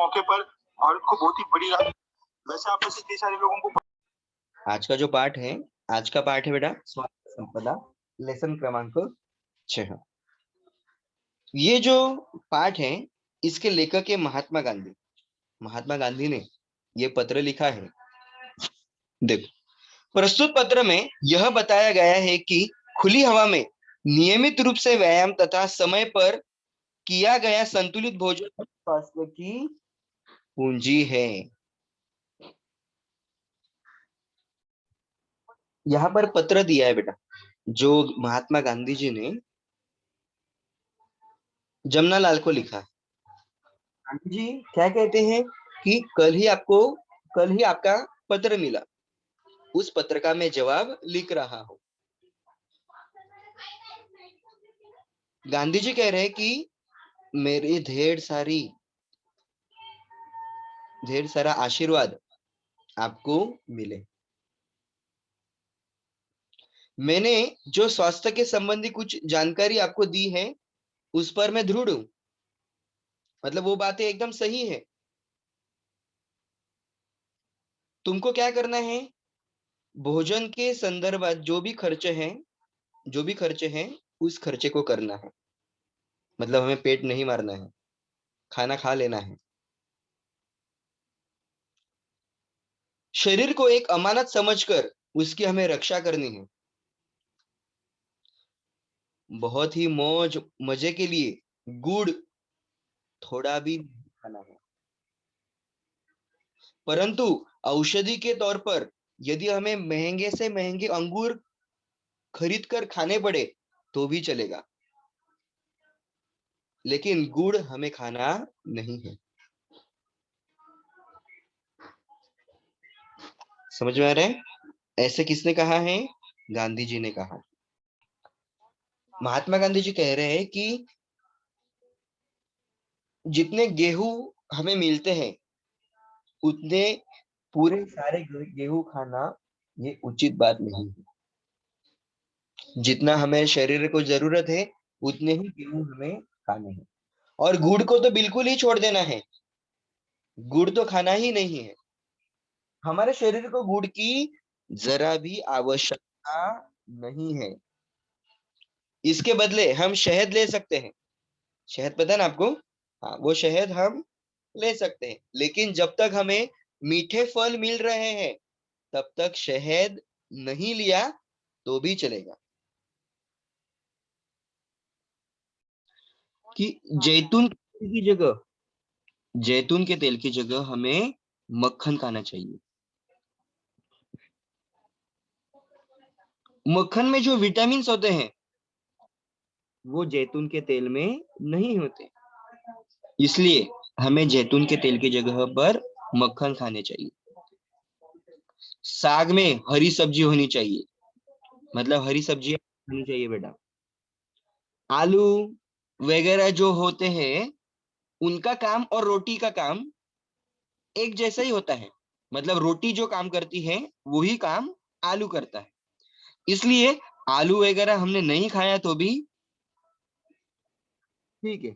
मौके पर भारत को बहुत ही बड़ी राहत। वैसे आप में से कई सारे लोगों को आज का जो पाठ है, आज का पाठ है बेटा स्वास्थ्य संपदा, लेसन क्रमांक 6। ये जो पाठ है इसके लेखक है महात्मा गांधी। महात्मा गांधी ने ये पत्र लिखा है। देखो, प्रस्तुत पत्र में यह बताया गया है कि खुली हवा में नियमित रूप से व्यायाम तथा समय पर किया गया संतुलित भोजन स्वास्थ्य की पूंजी है। यहाँ पर पत्र दिया है बेटा, जो महात्मा गांधी जी ने जमनालाल को लिखा है। गांधी जी क्या कहते हैं कि कल ही आपका पत्र मिला, उस पत्र का मैं जवाब लिख रहा हूं। गांधी जी कह रहे हैं कि मेरे ढेर सारा आशीर्वाद आपको मिले। मैंने जो स्वास्थ्य के संबंधी कुछ जानकारी आपको दी है उस पर मैं दृढ़ हूं, मतलब वो बातें एकदम सही है। तुमको क्या करना है, भोजन के संदर्भात जो भी खर्चे हैं उस खर्चे को करना है। मतलब हमें पेट नहीं मारना है, खाना खा लेना है। शरीर को एक अमानत समझकर उसकी हमें रक्षा करनी है। बहुत ही मौज मजे के लिए गुड़ थोड़ा भी नहीं खाना है, परंतु औषधि के तौर पर यदि हमें महंगे से महंगे अंगूर खरीद कर खाने पड़े तो भी चलेगा, लेकिन गुड़ हमें खाना नहीं है। समझ में आ रहा है? ऐसे किसने कहा है? गांधी जी ने कहा। महात्मा गांधी जी कह रहे हैं कि जितने गेहूं हमें मिलते हैं उतने पूरे सारे गेहूं खाना ये उचित बात नहीं है। जितना हमें शरीर को जरूरत है उतने ही गेहूं हमें खाने हैं। और गुड़ को तो बिल्कुल ही छोड़ देना है, गुड़ तो खाना ही नहीं है। हमारे शरीर को गुड़ की जरा भी आवश्यकता नहीं है। इसके बदले हम शहद ले सकते हैं। शहद पता है ना आपको? हाँ, वो शहद हम ले सकते हैं, लेकिन जब तक हमें मीठे फल मिल रहे हैं तब तक शहद नहीं लिया तो भी चलेगा। कि जैतून के तेल की जगह हमें मक्खन खाना चाहिए। मक्खन में जो विटामिन होते हैं वो जैतून के तेल में नहीं होते, इसलिए हमें जैतून के तेल की जगह पर मक्खन खाने चाहिए। साग में हरी सब्जी होनी चाहिए, मतलब हरी सब्जी होनी चाहिए बेटा। आलू वगैरह जो होते हैं उनका काम और रोटी का काम एक जैसा ही होता है। मतलब रोटी जो काम करती है वही काम आलू करता है, इसलिए आलू वगैरह हमने नहीं खाया तो भी ठीक है,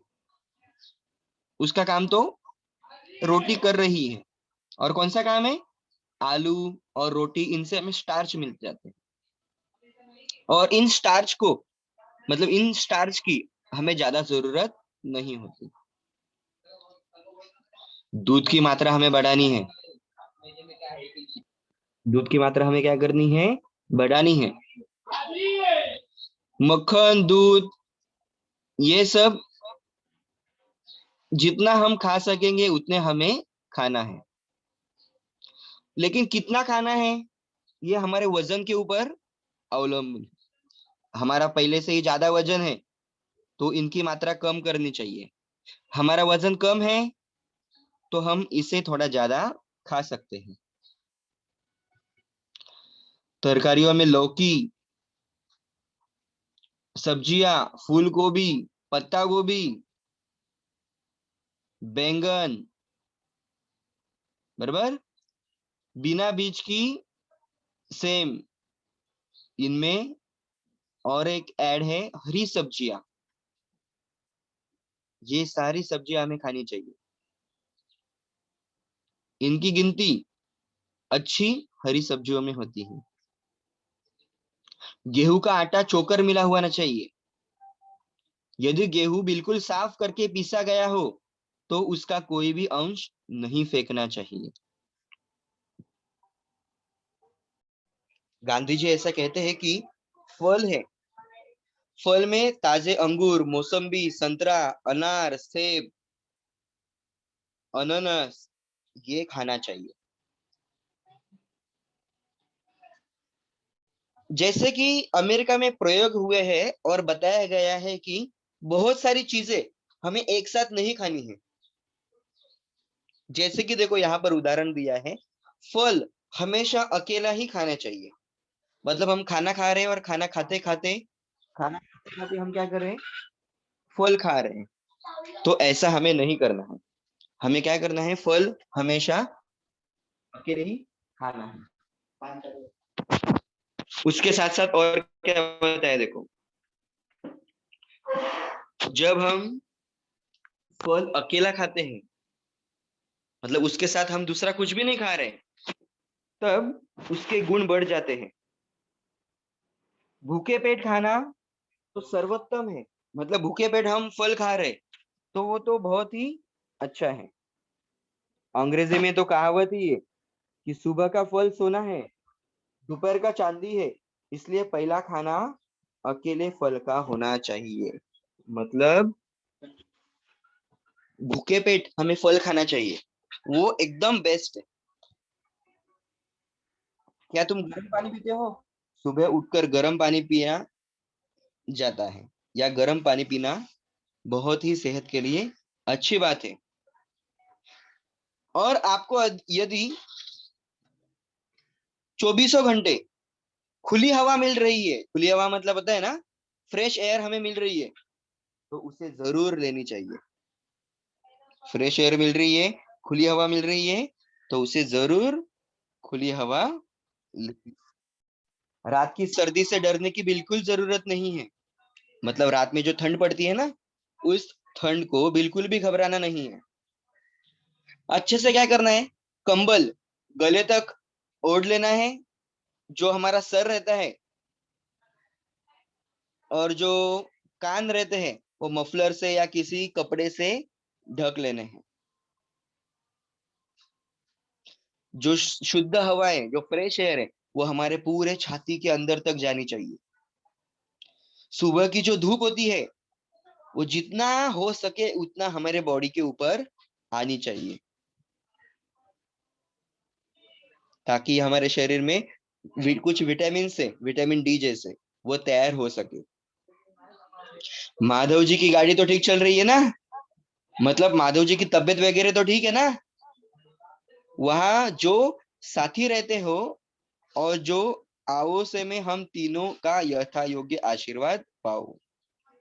उसका काम तो रोटी कर रही है। और कौन सा काम है? आलू और रोटी, इनसे हमें स्टार्च मिल जाते हैं, और इन स्टार्च को मतलब इन स्टार्च की हमें ज्यादा जरूरत नहीं होती। दूध की मात्रा हमें बढ़ानी है। दूध की मात्रा हमें क्या करनी है? बढ़ानी है। मक्खन, दूध, ये सब जितना हम खा सकेंगे उतने हमें खाना है, लेकिन कितना खाना है ये हमारे वजन के ऊपर अवलंबन। हमारा पहले से ही ज्यादा वजन है तो इनकी मात्रा कम करनी चाहिए। हमारा वजन कम है तो हम इसे थोड़ा ज्यादा खा सकते हैं। तरकारियों में लौकी, सब्जियां, फूल गोभी, पत्ता गोभी, बैंगन, बराबर, बिना बीज की सेम, इनमें और एक ऐड है हरी सब्जियां। ये सारी सब्जियां हमें खानी चाहिए। इनकी गिनती अच्छी हरी सब्जियों में होती है। गेहूं का आटा चोकर मिला हुआ ना चाहिए। यदि गेहूं बिल्कुल साफ करके पीसा गया हो तो उसका कोई भी अंश नहीं फेंकना चाहिए। गांधी जी ऐसा कहते हैं कि फल है, फल में ताजे अंगूर, मौसम्बी, संतरा, अनार, सेब, अनानास ये खाना चाहिए। जैसे कि अमेरिका में प्रयोग हुए हैं और बताया गया है कि बहुत सारी चीजें हमें एक साथ नहीं खानी है। जैसे कि देखो यहाँ पर उदाहरण दिया है, फल हमेशा अकेला ही खाना चाहिए। मतलब हम खाना खा रहे हैं और खाना खाते खाते हम क्या कर रहे हैं, फल खा रहे हैं। तो ऐसा हमें नहीं करना है। हमें क्या करना है, फल हमेशा अकेले ही खाना है। उसके साथ साथ और क्या बताया देखो, जब हम फल अकेला खाते हैं, मतलब उसके साथ हम दूसरा कुछ भी नहीं खा रहे हैं, तब उसके गुण बढ़ जाते हैं। भूखे पेट खाना तो सर्वोत्तम है। मतलब भूखे पेट हम फल खा रहे तो वो तो बहुत ही अच्छा है। अंग्रेजी में तो कहावत ही है कि सुबह का फल सोना है, दोपहर का चांदी है। इसलिए पहला खाना अकेले फल का होना चाहिए। मतलब भूखे पेट हमें फल खाना चाहिए, वो एकदम बेस्ट है। क्या तुम गर्म पानी पीते हो? सुबह उठकर गर्म पानी पिया जाता है, या गर्म पानी पीना बहुत ही सेहत के लिए अच्छी बात है। और आपको यदि चौबीसों घंटे खुली हवा मिल रही है, खुली हवा मतलब पता है ना, फ्रेश एयर हमें मिल रही है, तो उसे जरूर लेनी चाहिए। फ्रेश एयर मिल रही है, खुली हवा मिल रही है, तो उसे जरूर खुली हवा रात की सर्दी से डरने की बिल्कुल जरूरत नहीं है। मतलब रात में जो ठंड पड़ती है ना, उस ठंड को बिल्कुल भी घबराना नहीं है। अच्छे से क्या करना है, कंबल गले तक ओढ़ लेना है, जो हमारा सर रहता है, और जो कान रहते हैं वो मफलर से या किसी कपड़े से ढक लेने हैं। जो शुद्ध हवा है, जो फ्रेश एयर है, वो हमारे पूरे छाती के अंदर तक जानी चाहिए। सुबह की जो धूप होती है वो जितना हो सके उतना हमारे बॉडी के ऊपर आनी चाहिए, ताकि हमारे शरीर में कुछ विटामिन से, विटामिन डी जैसे, वो तैयार हो सके। माधव जी की गाड़ी तो ठीक चल रही है ना? मतलब माधव जी की तबीयत वगैरह तो ठीक है ना? वहां जो साथी रहते हो और जो आओ से में हम तीनों का यथा योग्य आशीर्वाद पाओ।